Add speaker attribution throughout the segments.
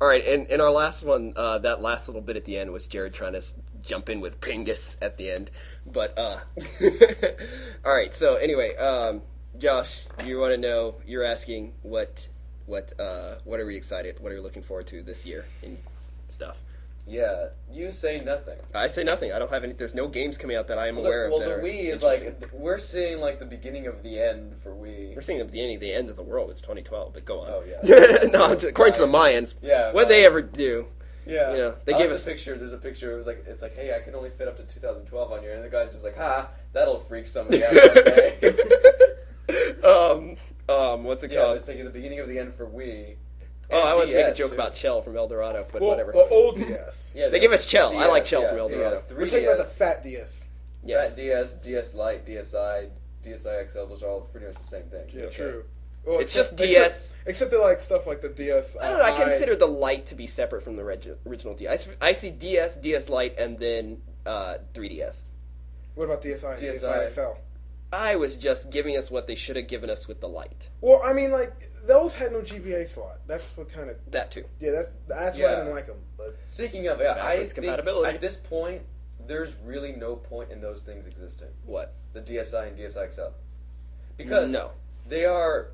Speaker 1: All right, and in our last one, that last little bit at the end was Jared trying to jump in with Pringus at the end. But, all right, so anyway, Josh, you want to know, you're asking what are we excited, what are we looking forward to this year in stuff?
Speaker 2: Yeah, you say nothing.
Speaker 1: I say nothing. I don't have any, there's no games coming out that I am aware of.
Speaker 2: Well,
Speaker 1: that
Speaker 2: the Wii is like, we're seeing like the beginning of the end for Wii.
Speaker 1: We're seeing the beginning of the end of the world. It's 2012, but go on.
Speaker 2: Oh, yeah.
Speaker 1: No, according to the Mayans.
Speaker 2: Yeah.
Speaker 1: What did they ever do?
Speaker 2: Yeah.
Speaker 1: You know, they
Speaker 2: I
Speaker 1: gave
Speaker 2: like
Speaker 1: us
Speaker 2: the picture. There's a picture. It's like, hey, I can only fit up to 2012 on here, and the guy's just like, ha, that'll freak somebody out. Okay.
Speaker 1: What's it
Speaker 2: Yeah,
Speaker 1: called?
Speaker 2: it's like the beginning of the end for Wii.
Speaker 1: Oh, I want to make a joke
Speaker 2: too.
Speaker 1: about Chell from El Dorado, but whatever.
Speaker 3: Well, old DS.
Speaker 2: Yeah,
Speaker 1: They give us Chell.
Speaker 2: DS,
Speaker 1: I like Chell
Speaker 2: yeah,
Speaker 1: from El Dorado.
Speaker 2: DS,
Speaker 3: We're talking about the fat DS.
Speaker 1: Yes.
Speaker 2: Fat DS, DS Lite, DSi, DSi XL. Those are all pretty much the same thing.
Speaker 3: Yeah,
Speaker 2: Okay.
Speaker 3: true. Well,
Speaker 1: It's just DS.
Speaker 3: Except they like stuff like the DS.
Speaker 1: I don't know. I consider the Lite to be separate from the original DS. I see DS, DS Lite, and then 3DS.
Speaker 3: What about DSi and DSi XL?
Speaker 1: I was just giving us what they should have given us with the Lite.
Speaker 3: Well, I mean, like, those had no GBA slot. That's what kind of...
Speaker 1: That too.
Speaker 3: Yeah, that's why I didn't like them. But
Speaker 2: Speaking of, I think
Speaker 1: compatibility.
Speaker 2: at this point, there's really no point in those things existing.
Speaker 1: What?
Speaker 2: The DSi and DSi XL. Because
Speaker 1: No.
Speaker 2: they are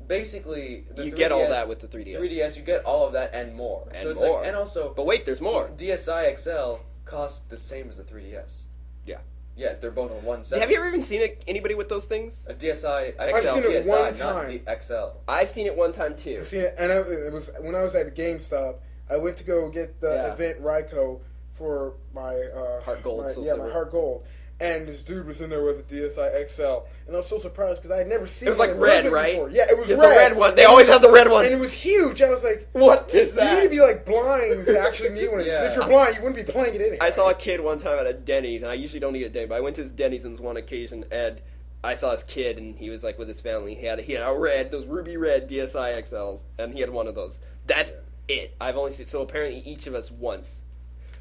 Speaker 2: basically... The
Speaker 1: You
Speaker 2: 3DS,
Speaker 1: get all that with the 3DS.
Speaker 2: 3DS, you get all of that and more.
Speaker 1: And
Speaker 2: so it's
Speaker 1: more.
Speaker 2: Like, and also...
Speaker 1: But wait, there's more.
Speaker 2: DSi XL costs the same as the 3DS.
Speaker 1: Yeah.
Speaker 2: Yeah, they're both on one set.
Speaker 1: Have you ever even seen anybody with those things?
Speaker 2: A DSi XL,
Speaker 3: I've seen it
Speaker 2: DSi,
Speaker 3: one time.
Speaker 2: not XL.
Speaker 1: I've seen it one time too.
Speaker 3: I've seen it, and it was when I was at GameStop. I went to go get the event Ryko for my
Speaker 1: Heart Gold,
Speaker 3: my,
Speaker 1: Soul
Speaker 3: yeah,
Speaker 1: Silver.
Speaker 3: my Heart Gold. And this dude was in there with a DSi XL, and I was so surprised because I had never seen
Speaker 1: It was like
Speaker 3: in
Speaker 1: red,
Speaker 3: person
Speaker 1: right?
Speaker 3: before. Yeah, it was
Speaker 1: Yeah,
Speaker 3: red.
Speaker 1: the red one. They always have the red one.
Speaker 3: And it was huge. I was like,
Speaker 1: What is
Speaker 3: you need
Speaker 1: that?
Speaker 3: to be like blind to actually need one.
Speaker 2: Yeah.
Speaker 3: If you're blind, you wouldn't be playing it anyway.
Speaker 1: I saw a kid one time at a Denny's, and I usually don't eat at Denny's, but I went to this Denny's on this one occasion, and I saw this kid, and he was like with his family. He had a red, those ruby red DSi XLs, and he had one of those. That's it. I've only seen, so apparently each of us once.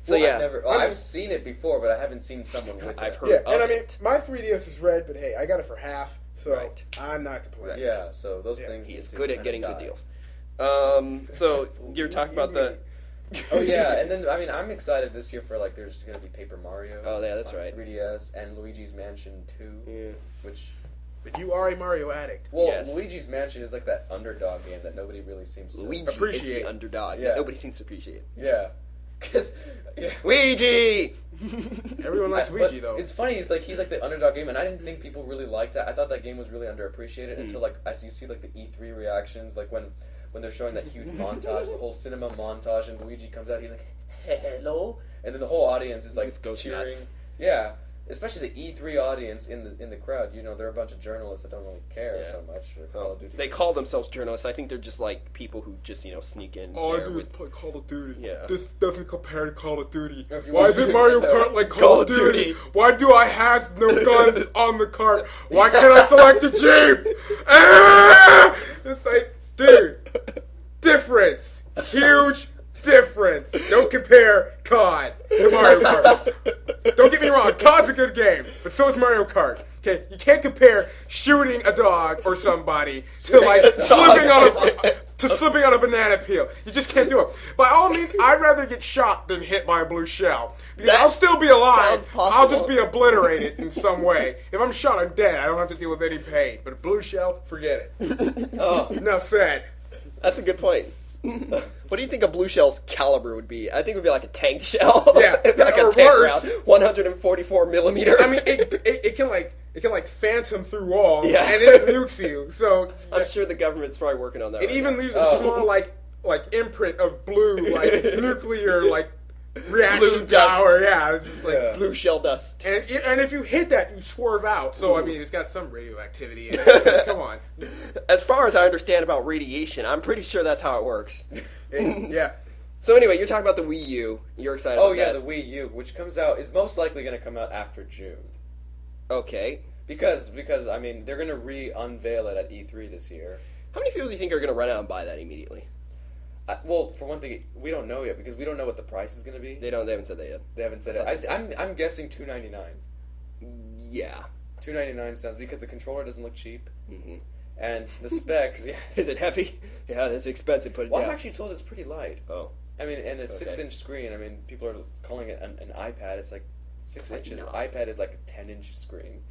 Speaker 1: So
Speaker 2: Well,
Speaker 1: yeah,
Speaker 2: I've seen it before, but I haven't seen someone with
Speaker 1: I've
Speaker 2: it.
Speaker 1: heard
Speaker 3: Yeah,
Speaker 1: of
Speaker 3: and I mean,
Speaker 1: it.
Speaker 3: my 3DS is red, but hey, I got it for half, so
Speaker 1: Right.
Speaker 3: I'm not complaining.
Speaker 2: Yeah, so those
Speaker 3: Yeah.
Speaker 2: things.
Speaker 1: He
Speaker 2: need
Speaker 1: is
Speaker 2: to
Speaker 1: good
Speaker 2: kind
Speaker 1: at
Speaker 2: of
Speaker 1: getting
Speaker 2: die.
Speaker 1: good deals. So you're talking about the.
Speaker 2: Oh yeah, and then I mean I'm excited this year for like there's gonna be Paper Mario.
Speaker 1: Oh, yeah, that's
Speaker 2: on
Speaker 1: right.
Speaker 2: 3DS and Luigi's Mansion 2,
Speaker 1: Yeah.
Speaker 2: which
Speaker 3: But you are a Mario addict.
Speaker 2: well
Speaker 1: Yes.
Speaker 2: Luigi's Mansion is like that underdog game that nobody really seems to
Speaker 1: Luigi
Speaker 3: Appreciate.
Speaker 1: is the underdog.
Speaker 2: Yeah.
Speaker 1: Nobody seems to appreciate.
Speaker 2: Yeah, because yeah.
Speaker 1: Luigi.
Speaker 3: Everyone likes
Speaker 2: But
Speaker 3: Luigi, though.
Speaker 2: It's funny. He's like the underdog game, and I didn't think people really liked that. I thought that game was really underappreciated until like as you see like the E3 reactions, like when they're showing that huge montage, the whole cinema montage, and Luigi comes out, he's like, "Hello," and then the whole audience is like
Speaker 1: Just goes
Speaker 2: cheering.
Speaker 1: nuts.
Speaker 2: Yeah, especially the E3 audience in the crowd. You know, they're a bunch of journalists that don't really care
Speaker 1: Yeah.
Speaker 2: so much for Call of Duty.
Speaker 1: They call themselves journalists. I think they're just like people who just sneak in.
Speaker 3: All I
Speaker 1: there
Speaker 3: do is
Speaker 1: with-
Speaker 3: play Call of Duty.
Speaker 1: Yeah.
Speaker 3: This doesn't compare to Call of Duty.
Speaker 2: If you
Speaker 3: Why
Speaker 2: want
Speaker 3: is
Speaker 2: to
Speaker 3: it Mario
Speaker 2: Nintendo,
Speaker 3: Kart like Call of Duty? Why do I have no guns on the cart? Why can't I select a Jeep? Ah! It's like, dude, difference. Huge difference. Don't compare COD to Mario Kart. Don't get me wrong, COD's a good game, but so is Mario Kart. Okay, you can't compare shooting a dog or somebody to like slipping on a banana peel. You just can't do it. By all means, I'd rather get shot than hit by a blue shell. Because
Speaker 1: That
Speaker 3: I'll still be
Speaker 1: sounds
Speaker 3: alive.
Speaker 1: possible.
Speaker 3: I'll just be obliterated in some way. If I'm shot, I'm dead. I don't have to deal with any pain. But a blue shell, forget it.
Speaker 2: Oh,
Speaker 3: Enough said.
Speaker 1: That's a good point. What do you think a blue shell's caliber would be? I think it would be like a tank shell.
Speaker 3: Yeah,
Speaker 1: It'd be like
Speaker 3: or
Speaker 1: a tank
Speaker 3: worse.
Speaker 1: round, 144 millimeter.
Speaker 3: I mean, it can like phantom through walls,
Speaker 1: Yeah.
Speaker 3: and it nukes you. So
Speaker 1: I'm sure the government's probably working on that.
Speaker 3: it
Speaker 1: right
Speaker 3: even
Speaker 1: now.
Speaker 3: leaves a small like imprint of blue, like nuclear like reaction
Speaker 1: Blue dust.
Speaker 3: power. Yeah, it's just like.
Speaker 2: Yeah.
Speaker 1: blue shell dust.
Speaker 3: And if you hit that, you swerve out. So I mean, it's got some radioactivity in it. Come on.
Speaker 1: As far as I understand about radiation, I'm pretty sure that's how it works.
Speaker 3: Yeah.
Speaker 1: So anyway, you're talking about the Wii U. You're excited
Speaker 2: oh
Speaker 1: about
Speaker 2: yeah,
Speaker 1: that.
Speaker 2: the Wii U, which comes out is most likely going to come out after June.
Speaker 1: Okay.
Speaker 2: Because I mean they're gonna unveil it at E3 this year.
Speaker 1: How many people do you think are going to run out and buy that immediately?
Speaker 2: Well, for one thing, we don't know yet because we don't know what the price is gonna be.
Speaker 1: They haven't said that yet.
Speaker 2: They haven't said it. I'm guessing $299.
Speaker 1: Yeah.
Speaker 2: $299 sounds because the controller doesn't look cheap,
Speaker 1: hmm
Speaker 2: And the specs, yeah.
Speaker 1: Is it heavy? Yeah, it's expensive. Put it
Speaker 2: Well,
Speaker 1: down.
Speaker 2: I'm actually told it's pretty light.
Speaker 1: Oh.
Speaker 2: I mean, and a 6-inch screen. I mean, people are calling it an iPad. It's like 6 inches.
Speaker 1: not.
Speaker 2: iPad is like a 10-inch screen.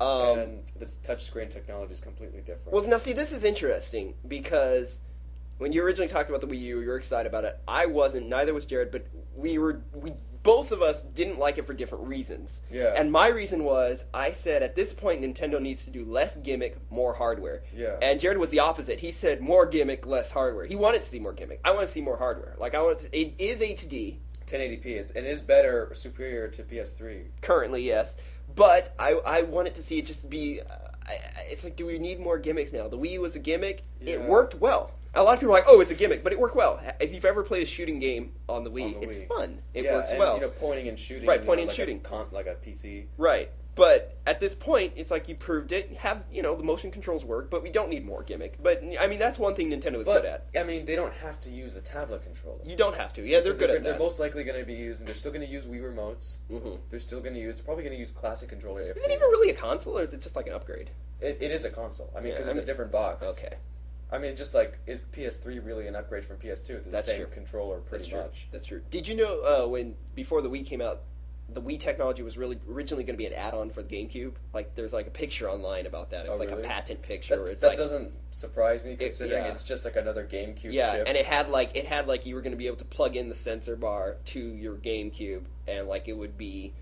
Speaker 1: Um,
Speaker 2: And this touchscreen technology is completely different.
Speaker 1: Well, now see, this is interesting because when you originally talked about the Wii U, you were excited about it. I wasn't. Neither was Jared. But we both of us didn't like it for different reasons.
Speaker 2: Yeah.
Speaker 1: And my reason was I said at this point Nintendo needs to do less gimmick, more hardware.
Speaker 2: Yeah.
Speaker 1: And Jared was the opposite. He said more gimmick, less hardware. He wanted to see more gimmick. I want to see more hardware. Like I want to. It is HD
Speaker 2: 1080p. It is better, superior to PS3.
Speaker 1: currently, yes. But I wanted to see it just be. It's like, do we need more gimmicks now? The Wii U was a gimmick.
Speaker 2: Yeah.
Speaker 1: It worked well. A lot of people are like, oh, it's a gimmick, but it worked well. If you've ever played a shooting game on the Wii, it's fun. It works
Speaker 2: and,
Speaker 1: well.
Speaker 2: Pointing and shooting.
Speaker 1: Right, pointing and
Speaker 2: like
Speaker 1: shooting.
Speaker 2: Like a PC.
Speaker 1: Right. But at this point, it's like you proved it. Have the motion controls work, but we don't need more gimmick. But I mean, that's one thing Nintendo is good at.
Speaker 2: I mean, they don't have to use a tablet controller.
Speaker 1: You don't have to. Yeah, they're good at that.
Speaker 2: They're most likely going to be using. They're still going to use Wii remotes.
Speaker 1: Mm-hmm.
Speaker 2: They're still going to use. Probably going to use classic controller.
Speaker 1: Is it even really a console, or is it just like an upgrade?
Speaker 2: It is a console. I mean, because
Speaker 1: Yeah,
Speaker 2: it's a different box.
Speaker 1: Okay.
Speaker 2: I mean, just like, is PS3 really an upgrade from PS2? The same
Speaker 1: true.
Speaker 2: controller, pretty much.
Speaker 1: That's true. Did you know before the Wii came out, the Wii technology was really originally going to be an add-on for the GameCube? Like, there's like a picture online about that. It's like
Speaker 2: really?
Speaker 1: a patent picture.
Speaker 2: That doesn't surprise me, considering
Speaker 1: yeah.
Speaker 2: it's just like another GameCube chip.
Speaker 1: And it had like you were going to be able to plug in the sensor bar to your GameCube, and like it would be.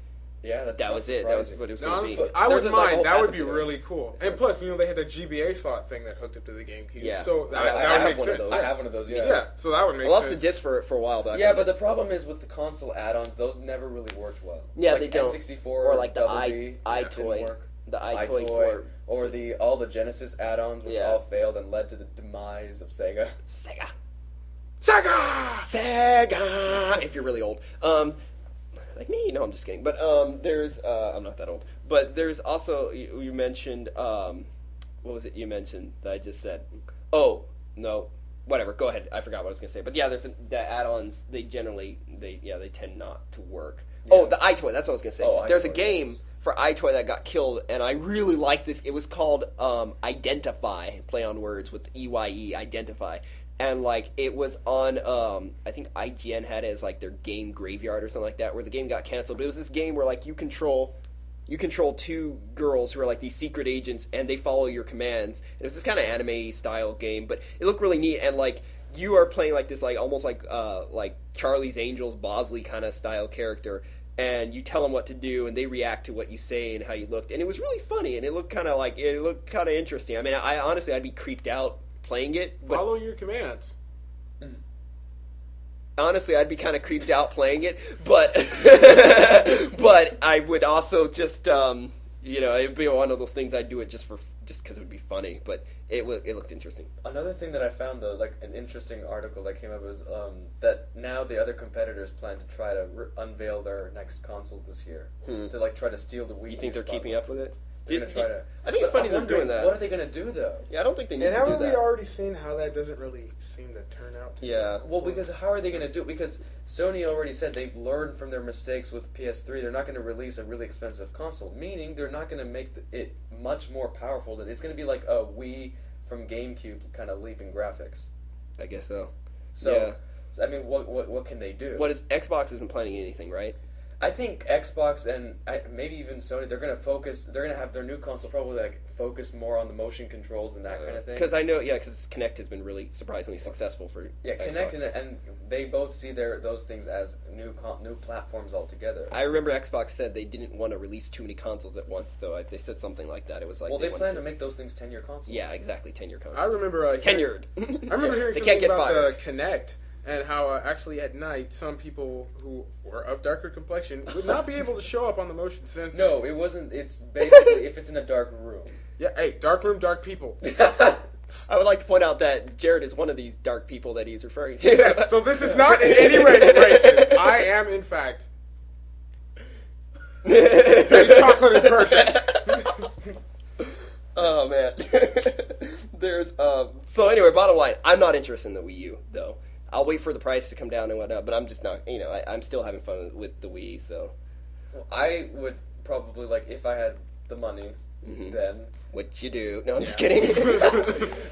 Speaker 2: Yeah,
Speaker 1: that was it. That was what it was going to be.
Speaker 3: I wouldn't mind.
Speaker 1: whole
Speaker 3: That would
Speaker 1: patent
Speaker 3: be
Speaker 1: thing.
Speaker 3: really cool. And plus, they had the GBA slot thing that hooked up to the GameCube.
Speaker 1: Yeah.
Speaker 3: So that
Speaker 1: I
Speaker 3: would make
Speaker 1: have one of
Speaker 3: sense.
Speaker 1: those.
Speaker 2: I have one of those, yeah.
Speaker 3: Yeah, so that would make
Speaker 1: I lost
Speaker 3: sense.
Speaker 1: the disc for a while back.
Speaker 2: Yeah, but the problem is with the console add-ons, those never really worked well.
Speaker 1: Yeah,
Speaker 2: like
Speaker 1: they don't.
Speaker 2: N64
Speaker 1: Or like the
Speaker 2: Double D,
Speaker 1: iToy.
Speaker 2: didn't work.
Speaker 1: The iToy for
Speaker 2: or all the Genesis add-ons, which
Speaker 1: Yeah.
Speaker 2: all failed and led to the demise of Sega.
Speaker 1: Sega.
Speaker 3: Sega!
Speaker 1: Sega! If you're really old. Like me? No, I'm just kidding. But there's I'm not that old. But there's also you mentioned what was it you mentioned that I just said? Oh no, whatever. Go ahead. I forgot what I was gonna say. But yeah, there's the add-ons. They generally they tend not to work.
Speaker 2: Yeah.
Speaker 1: Oh, the iToy. That's what I was gonna say.
Speaker 2: Oh,
Speaker 1: There's a
Speaker 2: iToy,
Speaker 1: game
Speaker 2: yes.
Speaker 1: for iToy that got killed, and I really like this. It was called Identify. Play on words with EYE. Identify. And like it was on, I think IGN had it as like their game graveyard or something like that, where the game got canceled. But it was this game where like you control two girls who are like these secret agents, and they follow your commands. And it was this kind of anime style game, but it looked really neat. And like you are playing like this, like almost like Charlie's Angels, Bosley kind of style character. And you tell them what to do, and they react to what you say and how you looked. And it was really funny, and it looked kind of interesting. I mean, I honestly, I'd be creeped out playing it. But
Speaker 3: Follow your commands.
Speaker 1: honestly, I'd be kind of creeped out playing it, but but I would also just it'd be one of those things I'd do it just because it would be funny. But it looked interesting.
Speaker 2: Another thing that I found, though, like an interesting article that came up was that now the other competitors plan to try to unveil their next consoles this year to like try to steal the Wii.
Speaker 1: You think they're keeping up with it?
Speaker 2: They're gonna try to.
Speaker 1: I think it's funny
Speaker 2: I'm
Speaker 1: they're
Speaker 2: wondering,
Speaker 1: doing that.
Speaker 2: What are they going to do, though?
Speaker 1: Yeah, I don't think they need
Speaker 3: And
Speaker 1: to do
Speaker 3: haven't we
Speaker 1: that.
Speaker 3: already seen how that doesn't really seem to turn out?
Speaker 1: Yeah.
Speaker 2: Well, because how are they going to do it? Because Sony already said they've learned from their mistakes with PS3. They're not going to release a really expensive console, meaning they're not going to make it much more powerful. Than it's going to be like a Wii from GameCube kind of leap in graphics.
Speaker 1: I guess so.
Speaker 2: So,
Speaker 1: Yeah.
Speaker 2: I mean, what can they do?
Speaker 1: What is Xbox isn't planning anything, right?
Speaker 2: I think Xbox and maybe even Sony, they're going to focus. They're going to have their new console probably like focus more on the motion controls and that kind of thing.
Speaker 1: Because I know, because Kinect has been really surprisingly successful for
Speaker 2: Kinect
Speaker 1: Xbox.
Speaker 2: and they both see those things as new platforms altogether.
Speaker 1: I remember Xbox said they didn't want to release too many consoles at once, though. They said something like that. It was like
Speaker 2: Well, they
Speaker 1: wanted
Speaker 2: plan to make those things 10-year consoles.
Speaker 1: Yeah, exactly, 10-year consoles.
Speaker 3: I remember
Speaker 1: tenured.
Speaker 3: I remember hearing
Speaker 1: They
Speaker 3: something
Speaker 1: can't get
Speaker 3: about
Speaker 1: fired.
Speaker 3: the Kinect and how actually at night some people who were of darker complexion would not be able to show up on the motion sensor.
Speaker 2: No, it wasn't. It's basically if it's in a dark room.
Speaker 3: Yeah, hey, dark room, dark people.
Speaker 1: I would like to point out that Jared is one of these dark people that he's referring to.
Speaker 3: Yes, so this is not in any way racist. I am, in fact, a chocolate person.
Speaker 1: Oh man. There's so anyway, bottom line, I'm not interested in the Wii U though. I'll wait for the price to come down and whatnot, but I'm just not. I'm still having fun with the Wii. So
Speaker 2: Well, I would probably like if I had the money then
Speaker 1: What you do? No, I'm just kidding.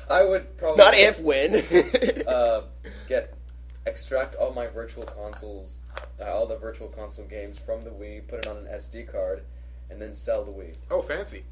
Speaker 2: I would probably
Speaker 1: Not if, when.
Speaker 2: extract all my virtual consoles, all the virtual console games from the Wii, put it on an SD card, and then sell the Wii.
Speaker 3: Oh, fancy.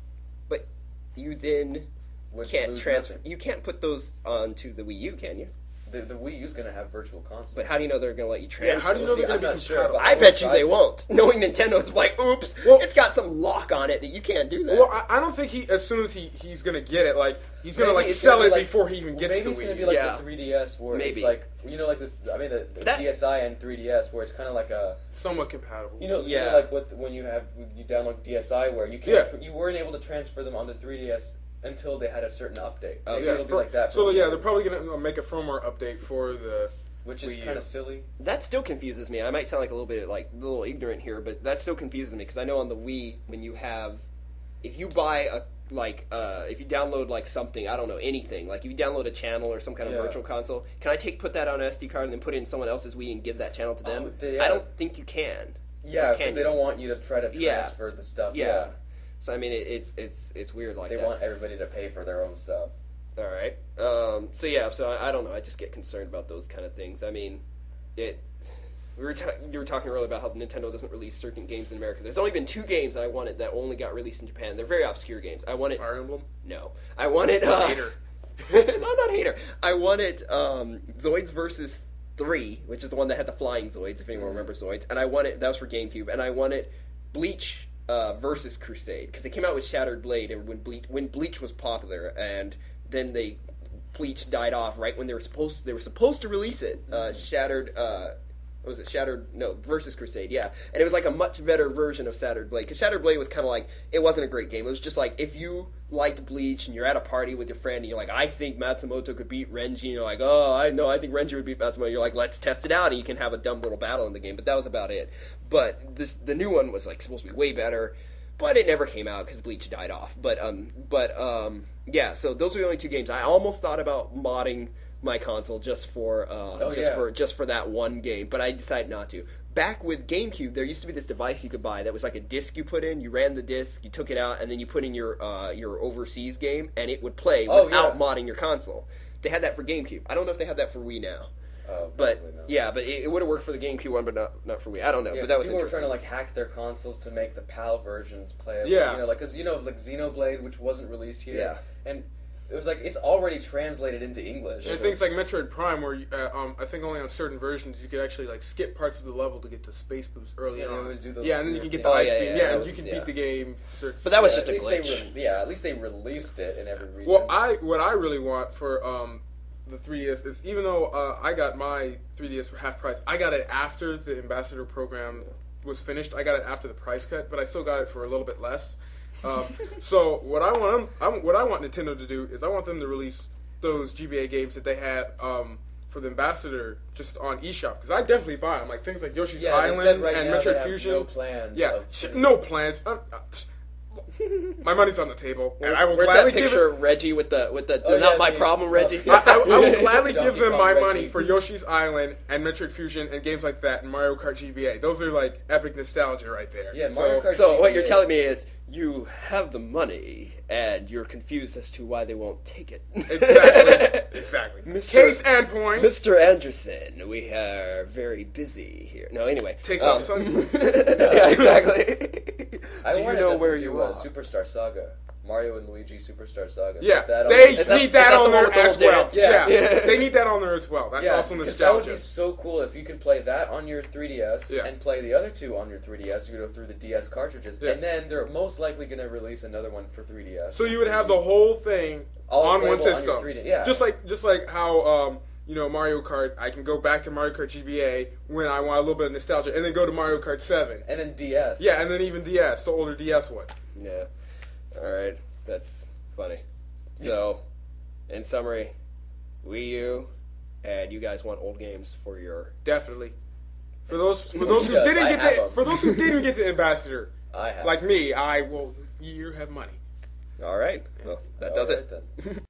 Speaker 1: But you then
Speaker 2: Would
Speaker 1: can't
Speaker 2: lose
Speaker 1: transfer.
Speaker 2: nothing.
Speaker 1: You can't put those onto the Wii U, can you?
Speaker 2: The Wii U's gonna have virtual console.
Speaker 1: But how do you know they're going to let you transfer?
Speaker 3: how do you know
Speaker 1: those?
Speaker 3: they're
Speaker 2: I'm
Speaker 3: going to be
Speaker 2: not sure,
Speaker 3: compatible?
Speaker 2: but
Speaker 1: I bet you they
Speaker 2: to.
Speaker 1: won't. Knowing Nintendo's like, oops,
Speaker 3: Well-
Speaker 1: it's got some lock on it that you can't do that.
Speaker 3: Well, I don't think as soon as he's going to get it, like, he's going to,
Speaker 2: Maybe
Speaker 3: like,
Speaker 2: it's
Speaker 3: sell
Speaker 2: gonna
Speaker 3: it
Speaker 2: be like-
Speaker 3: before he even gets
Speaker 2: Maybe
Speaker 3: the
Speaker 2: it's
Speaker 3: Wii
Speaker 2: gonna be
Speaker 3: U.
Speaker 2: like
Speaker 1: Yeah.
Speaker 2: the 3DS, where it's
Speaker 1: Maybe.
Speaker 2: like like the
Speaker 1: That-
Speaker 2: DSi and 3DS, where it's kind of like a
Speaker 3: Somewhat compatible.
Speaker 2: you know
Speaker 1: Yeah.
Speaker 2: like when you download DSi, where you can't you weren't able to transfer them on the 3DS until they had a certain update.
Speaker 1: Oh,
Speaker 2: Maybe
Speaker 3: yeah,
Speaker 2: it'll be like that.
Speaker 3: So,
Speaker 2: for
Speaker 3: yeah,
Speaker 2: the
Speaker 3: they're probably going to make a firmware update for the...
Speaker 2: which is
Speaker 3: Wii U.
Speaker 2: kind of silly.
Speaker 1: That still confuses me. I might sound like a little ignorant here, but that still confuses me because I know on the Wii when you have, if you buy if you download like something, I don't know, anything, like if you download a channel or some kind of
Speaker 2: Yeah.
Speaker 1: virtual console, can I put that on an SD card and then put it in someone else's Wii and give that channel to them?
Speaker 2: Yeah.
Speaker 1: I don't think you can.
Speaker 2: Yeah,
Speaker 1: Or
Speaker 2: because
Speaker 1: can
Speaker 2: they
Speaker 1: you?
Speaker 2: don't want you to try to
Speaker 1: Yeah.
Speaker 2: transfer the stuff.
Speaker 1: Yeah. So I mean, it's weird like
Speaker 2: They
Speaker 1: that.
Speaker 2: want everybody to pay for their own stuff.
Speaker 1: All right. So I don't know. I just get concerned about those kind of things. I mean, you were talking earlier about how Nintendo doesn't release certain games in America. There's only been 2 games that I wanted that only got released in Japan. They're very obscure games. I wanted
Speaker 3: Fire Emblem?
Speaker 1: no. I wanted
Speaker 3: Hater.
Speaker 1: no, not hater. I wanted Zoids versus 3, which is the one that had the flying Zoids, if anyone remembers Zoids, and I wanted that was for GameCube, and I wanted Bleach versus Crusade because they came out with Shattered Blade, and when Bleach was popular, and then Bleach died off right when they were supposed to release it. Shattered. Was it Shattered? No, versus Crusade, yeah. And it was like a much better version of Shattered Blade. Because Shattered Blade was kind of like, it wasn't a great game. It was just like, if you liked Bleach and you're at a party with your friend and you're like, I think Matsumoto could beat Renji. And you're like, oh, I think Renji would beat Matsumoto. You're like, let's test it out. And you can have a dumb little battle in the game. But that was about it. But the new one was like supposed to be way better. But it never came out because Bleach died off. But yeah, so those are the only 2 games. I almost thought about modding my console just for that one game, but I decided not to. Back with GameCube, there used to be this device you could buy that was like a disc you put in. You ran the disc, you took it out, and then you put in your overseas game, and it would play without modding your console. They had that for GameCube. I don't know if they have that for Wii now. But yeah, but it would have worked for the GameCube one, but not for Wii. I don't know, but that was
Speaker 2: people were
Speaker 1: interesting.
Speaker 2: trying to like hack their consoles to make the PAL versions playable.
Speaker 3: Yeah.
Speaker 2: Because Xenoblade, which wasn't released here.
Speaker 1: Yeah.
Speaker 2: And it was like it's already translated into English.
Speaker 3: And things like Metroid Prime, where I think only on certain versions you could actually like skip parts of the level to get the space boost early on.
Speaker 2: they always do those
Speaker 3: and then you
Speaker 2: weird
Speaker 3: can get
Speaker 2: things.
Speaker 3: the ice
Speaker 1: yeah,
Speaker 3: beam.
Speaker 1: yeah,
Speaker 3: Yeah,
Speaker 1: that
Speaker 3: and
Speaker 1: was-
Speaker 3: you can
Speaker 1: yeah.
Speaker 3: beat the game.
Speaker 1: But that was
Speaker 2: Yeah,
Speaker 1: just a
Speaker 2: at least
Speaker 1: glitch.
Speaker 2: at least they released it in every region.
Speaker 3: Well, what I really want for the 3DS is, even though I got my 3DS for half price, I got it after the ambassador program was finished. I got it after the price cut, but I still got it for a little bit less. So what I want Nintendo to do is I want them to release those GBA games that they had for the ambassador just on eShop, because I definitely buy them, like things like Yoshi's
Speaker 2: they
Speaker 3: Island
Speaker 2: said right
Speaker 3: and
Speaker 2: now they
Speaker 3: Metroid
Speaker 2: have
Speaker 3: Fusion.
Speaker 2: no plans.
Speaker 3: Yeah, no plans. My money's on the table, and I will
Speaker 1: Where's
Speaker 3: gladly
Speaker 1: that
Speaker 3: give
Speaker 1: picture
Speaker 3: it.
Speaker 1: of Reggie with the
Speaker 2: Oh,
Speaker 1: not
Speaker 2: yeah,
Speaker 1: my
Speaker 2: the-
Speaker 1: problem, Reggie?
Speaker 3: I will gladly give
Speaker 2: Donkey
Speaker 3: them
Speaker 2: Kong
Speaker 3: my
Speaker 2: Reggie.
Speaker 3: money for Yoshi's Island and Metroid Fusion and games like that and Mario Kart GBA. Those are like epic nostalgia right there.
Speaker 2: Yeah, Mario Kart
Speaker 1: So what
Speaker 2: GBA.
Speaker 1: you're telling me is you have the money and you're confused as to why they won't take it.
Speaker 3: Exactly.
Speaker 1: Mr.
Speaker 3: Case and point.
Speaker 1: Mr. Anderson, we are very busy here. No, anyway.
Speaker 3: Takes off sunglasses.
Speaker 1: Yeah, exactly.
Speaker 2: I
Speaker 1: Do you
Speaker 2: wanted
Speaker 1: know
Speaker 2: them
Speaker 1: where
Speaker 2: to
Speaker 1: you
Speaker 2: do
Speaker 1: are?
Speaker 2: Superstar Saga. Mario and Luigi Superstar Saga.
Speaker 3: Yeah,
Speaker 2: Put that on
Speaker 3: they
Speaker 2: the-
Speaker 3: need that
Speaker 1: the
Speaker 3: on
Speaker 1: one
Speaker 3: there
Speaker 1: with the
Speaker 3: as
Speaker 1: whole
Speaker 3: well.
Speaker 1: dance?
Speaker 3: Yeah.
Speaker 1: Yeah.
Speaker 3: They need that on there as well. That's also
Speaker 2: because that would
Speaker 3: nostalgia.
Speaker 2: be so cool if you could play that on your 3DS
Speaker 3: Yeah.
Speaker 2: and play the other 2 on your 3DS. You go through the DS cartridges,
Speaker 3: Yeah.
Speaker 2: and then they're most likely going to release another one for 3DS.
Speaker 3: So you would have the whole thing
Speaker 2: All
Speaker 3: on one
Speaker 2: playable on your
Speaker 3: system.
Speaker 2: 3D, yeah.
Speaker 3: Just like how Mario Kart, I can go back to Mario Kart GBA when I want a little bit of nostalgia, and then go to Mario Kart 7.
Speaker 2: And then DS.
Speaker 3: Yeah, and then even DS, the older DS one.
Speaker 1: Yeah. All right. That's funny. So, in summary, Wii U, and you guys want old games for your...
Speaker 3: Definitely. For those who
Speaker 2: Yes,
Speaker 3: didn't
Speaker 2: I
Speaker 3: get
Speaker 2: have
Speaker 3: the
Speaker 2: 'em.
Speaker 3: for those who didn't get the ambassador,
Speaker 2: I have.
Speaker 3: like me, you have money.
Speaker 1: All right. Well, that does
Speaker 2: All
Speaker 1: it.
Speaker 2: right, then.